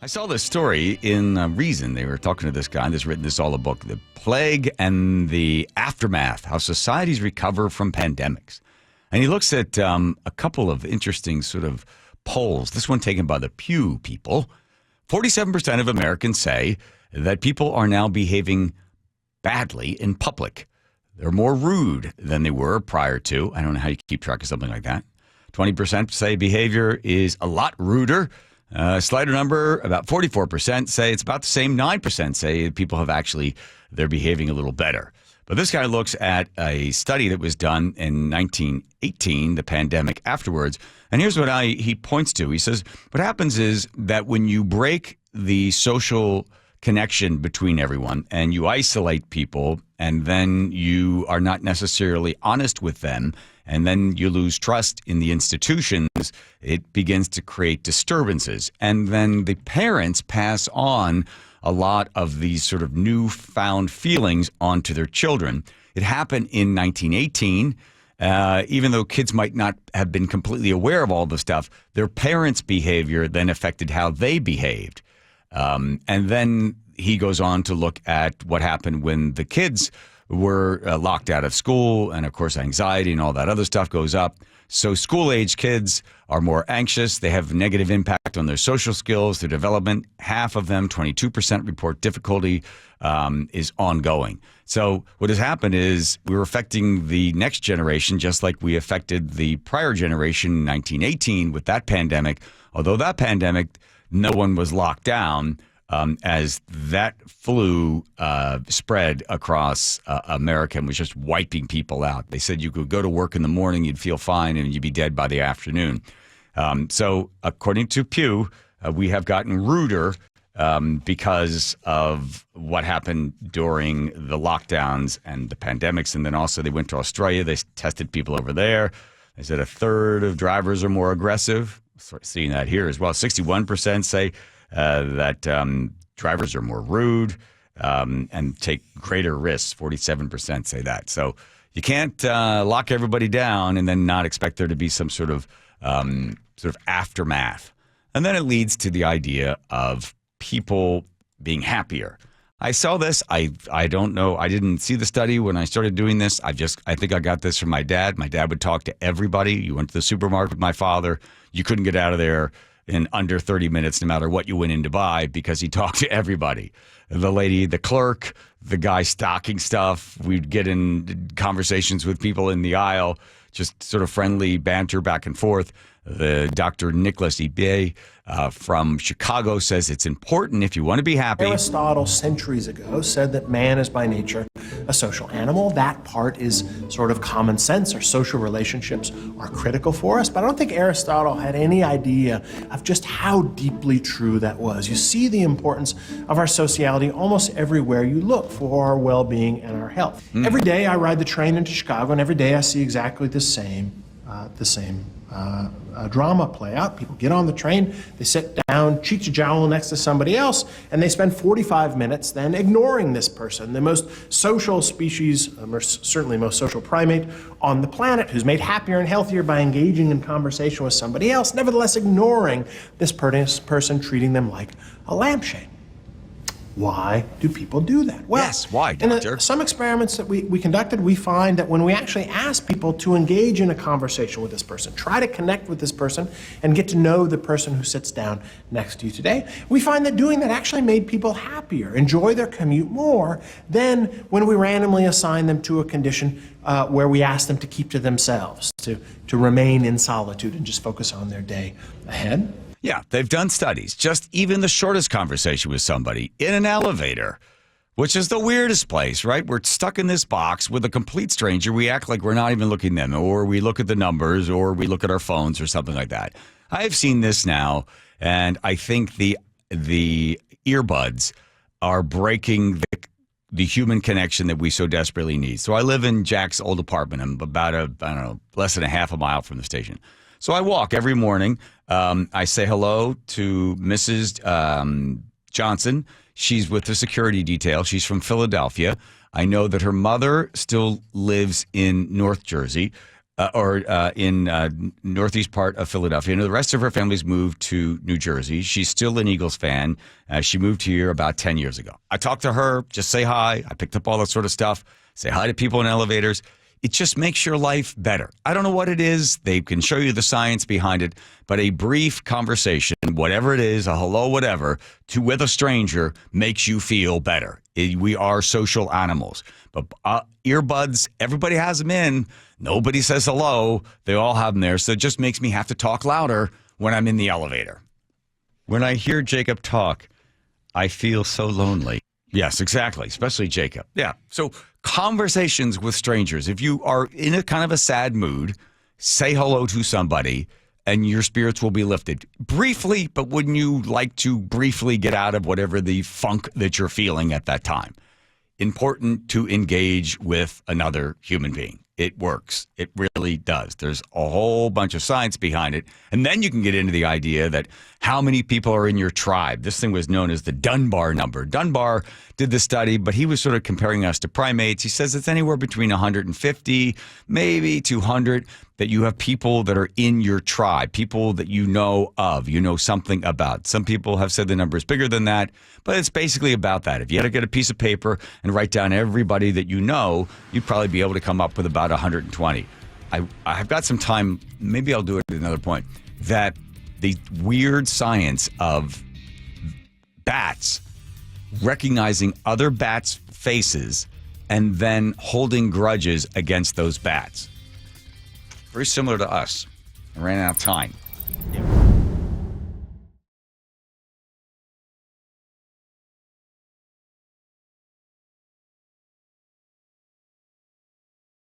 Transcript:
I saw this story in Reason. They were talking to this guy that's written this all a book, The Plague and the Aftermath, How Societies Recover from Pandemics. And he looks at a couple of interesting sort of polls. This one taken by the Pew people. 47% of Americans say that people are now behaving badly in public. They're more rude than they were prior to. I don't know how you keep track of something like that. 20% say behavior is a lot ruder. A slighter number, about 44% say it's about the same. 9% say people have actually, they're behaving a little better. But this guy looks at a study that was done in 1918, the pandemic afterwards. And here's what he points to. He says, what happens is that when you break the social connection between everyone and you isolate people and then you are not necessarily honest with them and then you lose trust in the institutions, it begins to create disturbances. And then the parents pass on a lot of these sort of newfound feelings onto their children. It happened in 1918. Even though kids might not have been completely aware of all the stuff, their parents' behavior then affected how they behaved. And then he goes on to look at what happened when the kids were locked out of school. And, of course, anxiety and all that other stuff goes up. So school-age kids are more anxious. They have negative impact on their social skills, their development. Half of them, 22%, report difficulty is ongoing. So what has happened is we're affecting the next generation just like we affected the prior generation in 1918 with that pandemic. Although that pandemic, no one was locked down as that flu spread across America and was just wiping people out. They said you could go to work in the morning, you'd feel fine, and you'd be dead by the afternoon. So according to Pew, we have gotten ruder because of what happened during the lockdowns and the pandemics. And then also they went to Australia. They tested people over there. They said a third of drivers are more aggressive. Sort of seeing that here as well. 61% say that drivers are more rude and take greater risks. 47% say that. So you can't lock everybody down and then not expect there to be some sort of aftermath. And then it leads to the idea of people being happier. I saw this. I don't know. I didn't see the study when I started doing this. I think I got this from my dad. My dad would talk to everybody. You went to the supermarket with my father. You couldn't get out of there in under 30 minutes, no matter what you went in to buy, because he talked to everybody. The lady, the clerk, the guy stocking stuff. We'd get in conversations with people in the aisle, just sort of friendly banter back and forth. The Dr. Nicholas Ebay from Chicago says it's important if you want to be happy. Aristotle, centuries ago, said that man is by nature a social animal. That part is sort of common sense. Our social relationships are critical for us. But I don't think Aristotle had any idea of just how deeply true that was. You see the importance of our sociality almost everywhere you look for our well-being and our health. Every day I ride the train into Chicago, and every day I see exactly the same drama play out. People get on the train, they sit down, cheek to jowl next to somebody else, and they spend 45 minutes then ignoring this person, the most social species, or certainly most social primate on the planet, who's made happier and healthier by engaging in conversation with somebody else, nevertheless ignoring this person, treating them like a lampshade. Why do people do that? Well, yes, why, Doctor? In some experiments that we conducted, we find that when we actually ask people to engage in a conversation with this person, try to connect with this person and get to know the person who sits down next to you today, we find that doing that actually made people happier, enjoy their commute more than when we randomly assign them to a condition where we ask them to keep to themselves, to remain in solitude and just focus on their day ahead. Yeah, they've done studies. Just even the shortest conversation with somebody in an elevator, which is the weirdest place, right? We're stuck in this box with a complete stranger. We act like we're not even looking at them, or we look at the numbers, or we look at our phones or something like that. I've seen this now, and I think the earbuds are breaking the human connection that we so desperately need. So I live in Jack's old apartment. I'm about less than a half a mile from the station. So I walk every morning. I say hello to Mrs. Johnson. She's with the security detail. She's from Philadelphia. I know that her mother still lives in North Jersey. in northeast part of Philadelphia. The rest of her family's moved to New Jersey. She's still an Eagles fan. She moved here about 10 years ago. I talked to her, just say hi. I picked up all that sort of stuff. Say hi to people in elevators. It just makes your life better. I don't know what it is. They can show you the science behind it, but a brief conversation, whatever it is, a hello, whatever, with a stranger makes you feel better. We are social animals. But earbuds, everybody has them in. Nobody says hello. They all have them there. So it just makes me have to talk louder when I'm in the elevator. When I hear Jacob talk, I feel so lonely. Yes, exactly. Especially Jacob. Yeah. So conversations with strangers. If you are in a kind of a sad mood, say hello to somebody and your spirits will be lifted. Briefly, but wouldn't you like to briefly get out of whatever the funk that you're feeling at that time? Important to engage with another human being. It works. It really does. There's a whole bunch of science behind it. And then you can get into the idea that how many people are in your tribe. This thing was known as the Dunbar number. Dunbar did the study, but he was sort of comparing us to primates. He says it's anywhere between 150, maybe 200, that you have people that are in your tribe, people that you know of, you know something about. Some people have said the number is bigger than that, but it's basically about that. If you had to get a piece of paper and write down everybody that you know, you'd probably be able to come up with about 120. I've got some time, maybe I'll do it at another point, that the weird science of bats recognizing other bats' faces and then holding grudges against those bats. Very similar to us. I ran out of time.